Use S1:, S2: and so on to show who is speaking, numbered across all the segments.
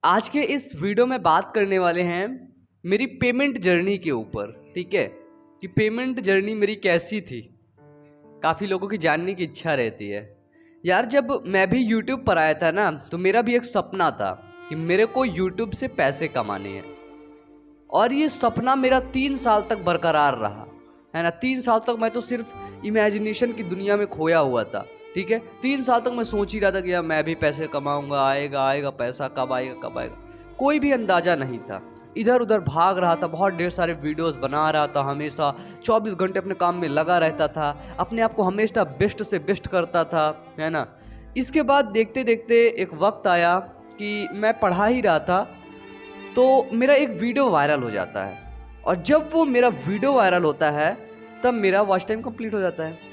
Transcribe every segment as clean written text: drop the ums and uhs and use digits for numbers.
S1: आज के इस वीडियो में बात करने वाले हैं मेरी पेमेंट जर्नी के ऊपर। ठीक है कि पेमेंट जर्नी मेरी कैसी थी। काफ़ी लोगों की जानने की इच्छा रहती है। यार जब मैं भी YouTube पर आया था ना, तो मेरा भी एक सपना था कि मेरे को YouTube से पैसे कमाने हैं। और ये सपना मेरा 3 साल तक बरकरार रहा है ना। 3 साल तक मैं तो सिर्फ इमेजिनेशन की दुनिया में खोया हुआ था। ठीक है, 3 साल तक मैं सोच ही रहा था कि यार मैं भी पैसे कमाऊंगा, आएगा आएगा पैसा, कब आएगा कब आएगा। कोई भी अंदाजा नहीं था। इधर उधर भाग रहा था, बहुत ढेर सारे वीडियोस बना रहा था, हमेशा 24 घंटे अपने काम में लगा रहता था, अपने आप को हमेशा बेस्ट से बेस्ट करता था, है ना। इसके बाद देखते देखते एक वक्त आया कि मैं पढ़ा ही रहा था, तो मेरा एक वीडियो वायरल हो जाता है। और जब वो मेरा वीडियो वायरल होता है तब मेरा वॉच टाइम कंप्लीट हो जाता है।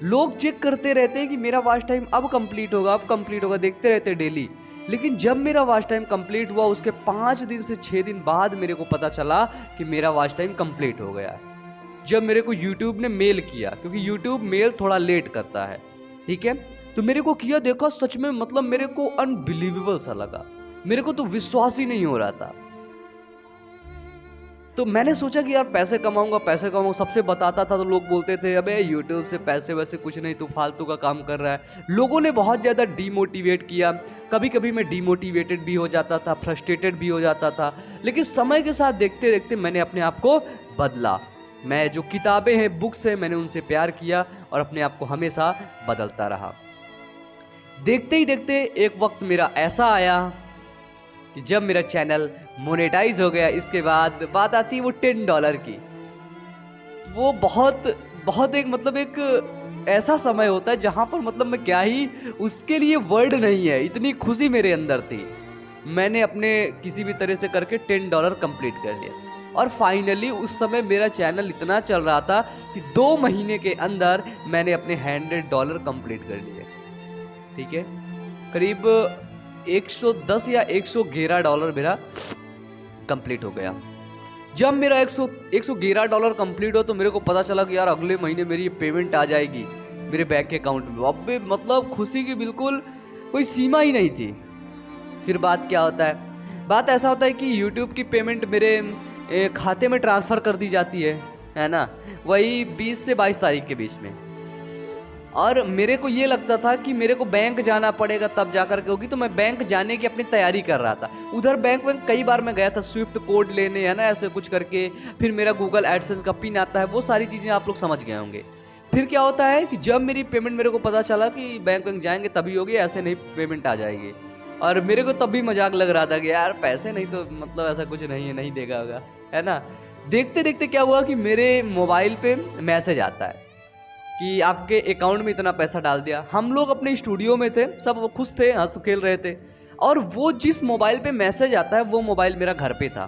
S1: लोग चेक करते रहते हैं कि मेरा वॉच टाइम अब कंप्लीट होगा, अब कंप्लीट होगा, देखते रहते डेली। लेकिन जब मेरा वॉच टाइम कंप्लीट हुआ, उसके 5 दिन से 6 दिन बाद मेरे को पता चला कि मेरा वॉच टाइम कंप्लीट हो गया है। जब मेरे को यूट्यूब ने मेल किया, क्योंकि यूट्यूब मेल थोड़ा लेट करता है, ठीक है, तो मेरे को किया, देखा, सच में मतलब मेरे को अनबिलीवेबल सा लगा। मेरे को तो विश्वास ही नहीं हो रहा था। तो मैंने सोचा कि यार पैसे कमाऊंगा पैसे कमाऊंगा, सबसे बताता था तो लोग बोलते थे अबे यूट्यूब से पैसे वैसे कुछ नहीं, तू फालतू का काम कर रहा है। लोगों ने बहुत ज़्यादा डीमोटिवेट किया। कभी कभी मैं डीमोटिवेटेड भी हो जाता था, फ्रस्ट्रेटेड भी हो जाता था। लेकिन समय के साथ देखते देखते मैंने अपने आप को बदला। मैं जो किताबें हैं, बुक्स हैं, मैंने उनसे प्यार किया और अपने आप को हमेशा बदलता रहा। देखते ही देखते एक वक्त मेरा ऐसा आया कि जब मेरा चैनल मोनेटाइज हो गया। इसके बाद बात आती है वो $10 की। वो बहुत बहुत एक मतलब एक ऐसा समय होता है जहां पर मतलब मैं क्या ही, उसके लिए वर्ड नहीं है, इतनी खुशी मेरे अंदर थी। मैंने अपने किसी भी तरह से करके $10 कंप्लीट कर लिया। और फाइनली उस समय मेरा चैनल इतना चल रहा था कि 2 महीने के अंदर मैंने अपने $100 कंप्लीट कर लिए। ठीक है, करीब 110 या $111 मेरा कंप्लीट हो गया। जब मेरा $111 कंप्लीट हो तो मेरे को पता चला कि यार अगले महीने मेरी ये पेमेंट आ जाएगी मेरे बैंक अकाउंट में। अब मतलब खुशी की बिल्कुल कोई सीमा ही नहीं थी। फिर बात क्या होता है, बात ऐसा होता है कि YouTube की पेमेंट मेरे खाते में ट्रांसफ़र कर दी जाती है ना, वही 20 से 22 तारीख के बीच में। और मेरे को ये लगता था कि मेरे को बैंक जाना पड़ेगा तब जाकर के होगी, तो मैं बैंक जाने की अपनी तैयारी कर रहा था। उधर बैंक में कई बार मैं गया था स्विफ्ट कोड लेने, है ना, ऐसे कुछ करके। फिर मेरा गूगल एडसेंस का पिन आता है, वो सारी चीज़ें आप लोग समझ गए होंगे। फिर क्या होता है कि जब मेरी पेमेंट, मेरे को पता चला कि बैंक जाएंगे तभी होगी, ऐसे नहीं पेमेंट आ जाएगी। और मेरे को तब भी मजाक लग रहा था कि यार पैसे नहीं तो मतलब ऐसा कुछ नहीं है, नहीं देगा होगा, है ना। देखते देखते क्या हुआ कि मेरे मोबाइल पे मैसेज आता है कि आपके अकाउंट में इतना पैसा डाल दिया। हम लोग अपने स्टूडियो में थे, सब खुश थे, हंस खेल रहे थे। और वो जिस मोबाइल पे मैसेज आता है वो मोबाइल मेरा घर पे था।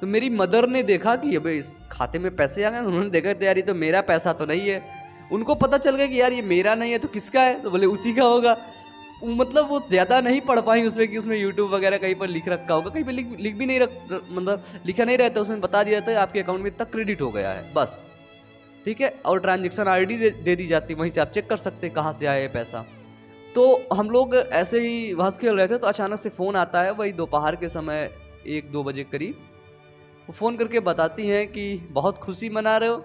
S1: तो मेरी मदर ने देखा कि अबे इस खाते में पैसे आ गए। उन्होंने देखा तो यार ये तो मेरा पैसा तो नहीं है। उनको पता चल गया कि यार ये मेरा नहीं है तो किसका है, तो बोले उसी का होगा। मतलब वो ज़्यादा नहीं पढ़ पाई उसमें कि उसमें यूट्यूब वगैरह कहीं पर लिख रखा होगा, कहीं पर लिख भी नहीं मतलब लिखा नहीं रहता, उसमें बता दिया था आपके अकाउंट में इतना क्रेडिट हो गया है, बस। ठीक है, और ट्रांजेक्शन आईडी दे दी जाती, वहीं से आप चेक कर सकते हैं कहाँ से आया ये पैसा। तो हम लोग ऐसे ही हंस खेल रहे थे, तो अचानक से फ़ोन आता है, वही दोपहर के समय 1-2 बजे करीब। वो फ़ोन करके बताती हैं कि बहुत खुशी मना रहे हो,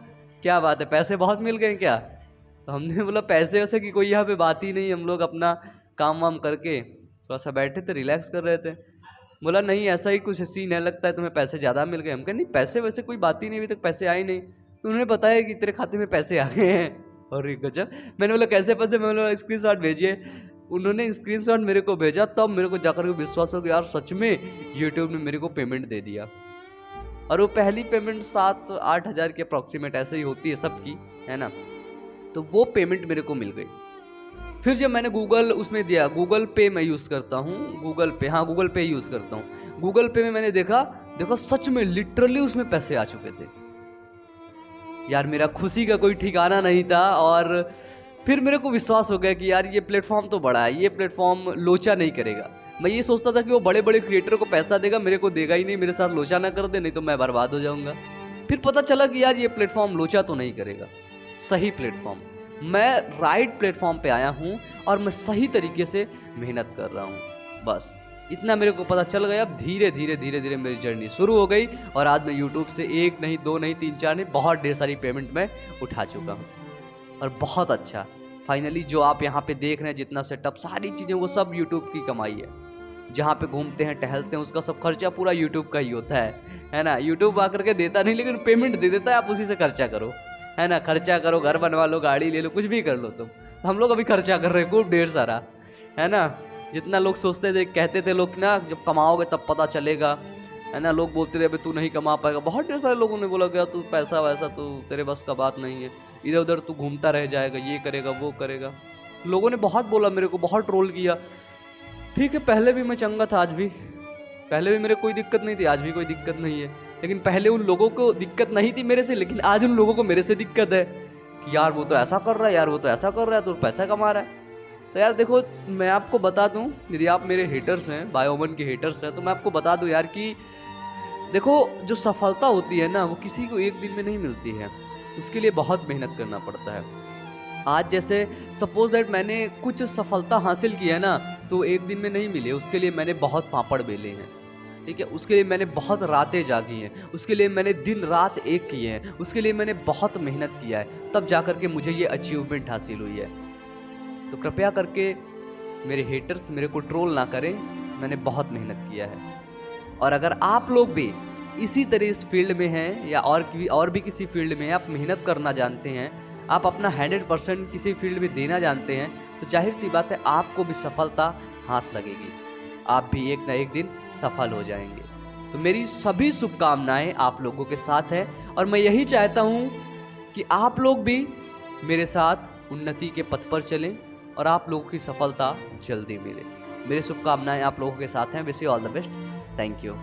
S1: क्या बात है, पैसे बहुत मिल गए क्या। तो हमने बोला पैसे वैसे की कोई यहाँ पे बात ही नहीं, हम लोग अपना काम वाम करके थोड़ा सा बैठे थे, रिलैक्स कर रहे थे। बोला नहीं ऐसा ही कुछ सीन है, लगता है तुम्हें पैसे ज़्यादा मिल गए। हम कहे नहीं पैसे वैसे कोई बात ही नहीं, अभी तक पैसे आए नहीं। तो उन्होंने बताया कि तेरे खाते में पैसे आ गए हैं। और गजब। मैंने बोला कैसे पैसे, मैं बोला स्क्रीनशॉट भेजिए। उन्होंने स्क्रीनशॉट मेरे को भेजा, तब मेरे को जाकर के विश्वास हो गया यार सच में यूट्यूब ने मेरे को पेमेंट दे दिया। और वो पहली पेमेंट 7-8 हज़ार के अप्रॉक्सीमेट ऐसे ही होती है सबकी, है ना। तो वो पेमेंट मेरे को मिल गई। फिर जब मैंने गूगल उसमें दिया, गूगल पे मैं यूज़ करता हूँ, गूगल पे, हाँ गूगल पे यूज़ करता हूँ। गूगल पे में मैंने देखा सच में लिटरली उसमें पैसे आ चुके थे। यार मेरा खुशी का कोई ठिकाना नहीं था। और फिर मेरे को विश्वास हो गया कि यार ये प्लेटफॉर्म तो बड़ा है, ये प्लेटफॉर्म लोचा नहीं करेगा। मैं ये सोचता था कि वो बड़े बड़े क्रिएटर को पैसा देगा, मेरे को देगा ही नहीं, मेरे साथ लोचा ना कर दे, नहीं तो मैं बर्बाद हो जाऊंगा। फिर पता चला कि यार ये प्लेटफॉर्म लोचा तो नहीं करेगा, सही प्लेटफॉर्म, मैं राइट प्लेटफॉर्म पे आया हूँ और मैं सही तरीके से मेहनत कर रहा हूँ, बस। इतना मेरे को पता चल गया। अब धीरे धीरे धीरे धीरे मेरी जर्नी शुरू हो गई और आज मैं यूट्यूब से 1 नहीं 2 नहीं 3 4 नहीं बहुत ढेर सारी पेमेंट मैं उठा चुका हूँ और बहुत अच्छा। फाइनली जो आप यहाँ पे देख रहे हैं जितना सेटअप सारी चीज़ें वो सब यूट्यूब की कमाई है। जहाँ पे घूमते हैं टहलते हैं उसका सब खर्चा पूरा यूट्यूब का ही होता है ना। यूट्यूब आकर के देता नहीं लेकिन पेमेंट दे देता है, आप उसी से खर्चा करो, है ना। खर्चा करो, घर बनवा लो, गाड़ी ले लो, कुछ भी कर लो तुम। हम लोग अभी खर्चा कर रहे हैं खूब ढेर सारा, है ना। जितना लोग सोचते थे, कहते थे लोग ना जब कमाओगे तब पता चलेगा, है ना। लोग बोलते थे अबे तू नहीं कमा पाएगा। बहुत ढेर सारे लोगों ने बोला गया तू पैसा वैसा तू तेरे बस का बात नहीं है, इधर उधर तू घूमता रह जाएगा, ये करेगा वो करेगा। लोगों ने बहुत बोला मेरे को, बहुत ट्रोल किया। ठीक है, पहले भी मैं चंगा था, आज भी, पहले भी मेरे कोई दिक्कत नहीं थी, आज भी कोई दिक्कत नहीं है। लेकिन पहले उन लोगों को दिक्कत नहीं थी मेरे से, लेकिन आज उन लोगों को मेरे से दिक्कत है कि यार वो तो ऐसा कर रहा है, यार वो तो ऐसा कर रहा है, तो पैसा कमा रहा है। तो यार देखो, मैं आपको बता दूं, यदि आप मेरे हेटर्स हैं, बायोमन के हेटर्स हैं, तो मैं आपको बता दूं यार कि देखो जो सफलता होती है ना वो किसी को एक दिन में नहीं मिलती है, उसके लिए बहुत मेहनत करना पड़ता है। आज जैसे सपोज दैट मैंने कुछ सफलता हासिल की है ना, तो एक दिन में नहीं मिले, उसके लिए मैंने बहुत पापड़ बेले हैं, ठीक है। उसके लिए मैंने बहुत रातें जागी हैं, उसके लिए मैंने दिन रात एक किए हैं, उसके लिए मैंने बहुत मेहनत किया है, तब जा कर के मुझे ये अचीवमेंट हासिल हुई है। तो कृपया करके मेरे हेटर्स मेरे को ट्रोल ना करें, मैंने बहुत मेहनत किया है। और अगर आप लोग भी इसी तरह इस फील्ड में हैं या और भी किसी फील्ड में आप मेहनत करना जानते हैं, आप अपना 100% किसी फील्ड में देना जानते हैं, तो जाहिर सी बात है आपको भी सफलता हाथ लगेगी, आप भी एक ना एक दिन सफल हो जाएंगे। तो मेरी सभी शुभकामनाएं आप लोगों के साथ है और मैं यही चाहता हूं कि आप लोग भी मेरे साथ उन्नति के पथ पर चलें और आप लोगों की सफलता जल्दी मिले। मेरी शुभकामनाएं आप लोगों के साथ हैं। Wish you all the best. Thank you.